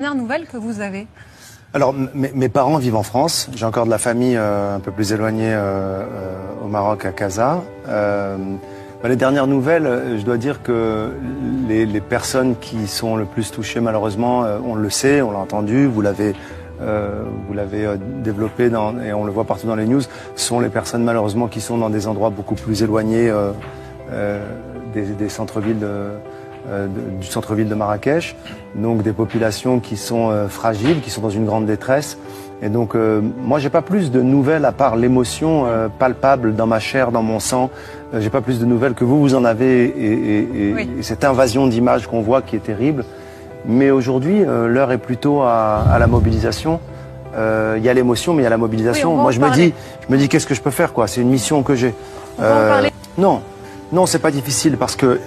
Dernière nouvelle que vous avez? Alors, mes parents vivent en France. J'ai encore de la famille un peu plus éloignée au Maroc, à Casa. Les dernières nouvelles, je dois dire que les personnes qui sont le plus touchées, malheureusement, on le sait, on l'a entendu, vous l'avez développé et on le voit partout dans les news, sont les personnes malheureusement qui sont dans des endroits beaucoup plus éloignés des centres-villes du centre-ville de Marrakech, donc des populations qui sont fragiles, qui sont dans une grande détresse. Et donc moi j'ai pas plus de nouvelles à part l'émotion palpable dans ma chair, dans mon sang. J'ai pas plus de nouvelles que vous en avez et cette invasion d'images qu'on voit qui est terrible. Mais aujourd'hui l'heure est plutôt à la mobilisation. Il y a l'émotion mais il y a la mobilisation. Moi je me dis qu'est-ce que je peux faire quoi. C'est une mission que j'ai. Non, c'est pas difficile parce que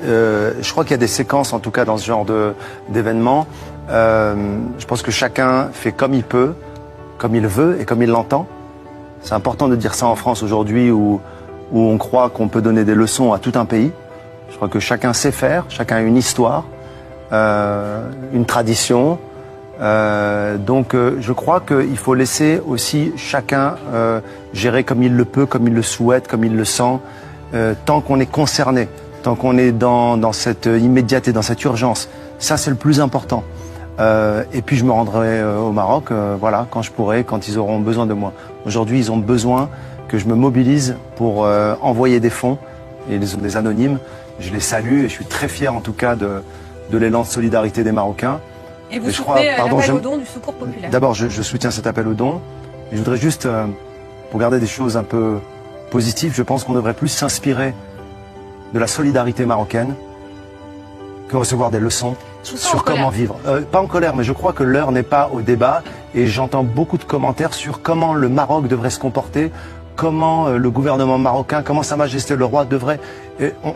je crois qu'il y a des séquences, en tout cas dans ce genre d'événements. Je pense que chacun fait comme il peut, comme il veut et comme il l'entend. C'est important de dire ça en France aujourd'hui où on croit qu'on peut donner des leçons à tout un pays. Je crois que chacun sait faire, chacun a une histoire, une tradition. Donc je crois qu'il faut laisser aussi chacun gérer comme il le peut, comme il le souhaite, comme il le sent. Tant qu'on est concerné, tant qu'on est dans cette immédiateté, dans cette urgence, ça c'est le plus important. Et puis je me rendrai au Maroc, voilà, quand je pourrai, quand ils auront besoin de moi. Aujourd'hui, ils ont besoin que je me mobilise pour envoyer des fonds et des anonymes. Je les salue et je suis très fier en tout cas de l'élan de solidarité des Marocains. Et vous soutenez l'appel au don du Secours populaire? D'abord, je soutiens cet appel au don. Et je voudrais juste, pour garder des choses un peu positif, je pense qu'on devrait plus s'inspirer de la solidarité marocaine que recevoir des leçons sur comment vivre. Pas en colère, mais je crois que l'heure n'est pas au débat et j'entends beaucoup de commentaires sur comment le Maroc devrait se comporter, comment le gouvernement marocain, comment Sa Majesté le roi devrait...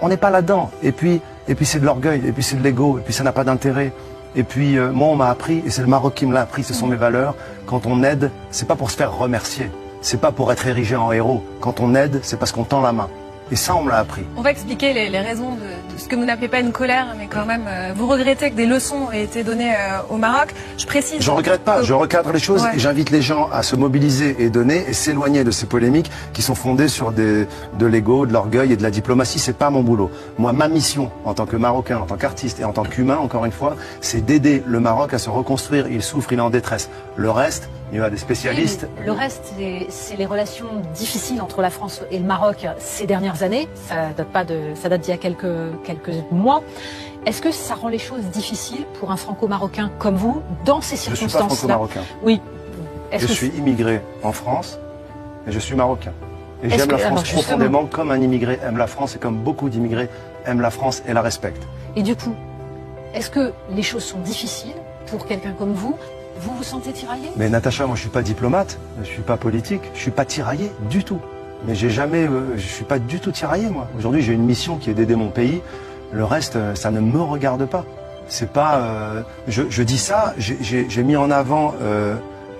On n'est pas là-dedans. Et puis c'est de l'orgueil, et puis c'est de l'ego, et puis ça n'a pas d'intérêt. Et puis moi on m'a appris, et c'est le Maroc qui me l'a appris, ce sont mes valeurs. Quand on aide, c'est pas pour se faire remercier. C'est pas pour être érigé en héros. Quand on aide, c'est parce qu'on tend la main. Et ça, on me l'a appris. On va expliquer les raisons de ce que vous n'appelez pas une colère, mais quand même, vous regrettez que des leçons aient été données au Maroc. Je précise... Je ne regrette pas, je recadre les choses et j'invite les gens à se mobiliser et donner et s'éloigner de ces polémiques qui sont fondées sur de l'ego, de l'orgueil et de la diplomatie. C'est pas mon boulot. Moi, ma mission, en tant que Marocain, en tant qu'artiste et en tant qu'humain, encore une fois, c'est d'aider le Maroc à se reconstruire. Il souffre, il est en détresse. Le reste, il y a des spécialistes. Le reste, c'est les relations difficiles entre la France et le Maroc ces dernières années. Ça date d'il y a quelques mois. Est-ce que ça rend les choses difficiles pour un franco-marocain comme vous dans ces circonstances-là? Je ne suis pas franco-marocain. Oui. Je suis immigré en France et je suis marocain. Et j'aime la France profondément comme un immigré aime la France et comme beaucoup d'immigrés aiment la France et la respectent. Et du coup, est-ce que les choses sont difficiles pour quelqu'un comme vous? Vous vous sentez tiraillé? Mais Natacha, moi je suis pas diplomate, je suis pas politique, je suis pas tiraillé du tout. Mais je suis pas du tout tiraillé moi. Aujourd'hui j'ai une mission qui est d'aider mon pays. Le reste, ça ne me regarde pas. C'est pas, je dis ça, j'ai mis en avant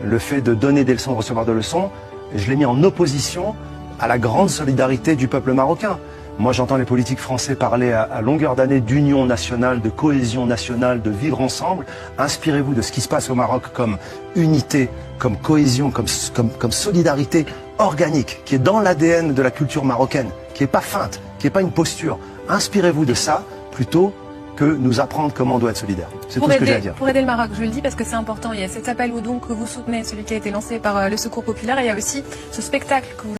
le fait de donner des leçons, de recevoir des leçons. Et je l'ai mis en opposition à la grande solidarité du peuple marocain. Moi, j'entends les politiques français parler à longueur d'année d'union nationale, de cohésion nationale, de vivre ensemble. Inspirez-vous de ce qui se passe au Maroc comme unité, comme cohésion, comme solidarité organique, qui est dans l'ADN de la culture marocaine, qui n'est pas feinte, qui n'est pas une posture. Inspirez-vous de ça plutôt que nous apprendre comment on doit être solidaire. C'est tout ce que j'ai à dire. Pour aider le Maroc, je le dis parce que c'est important, il y a cet appel au don que vous soutenez, celui qui a été lancé par le Secours populaire, et il y a aussi ce spectacle que vous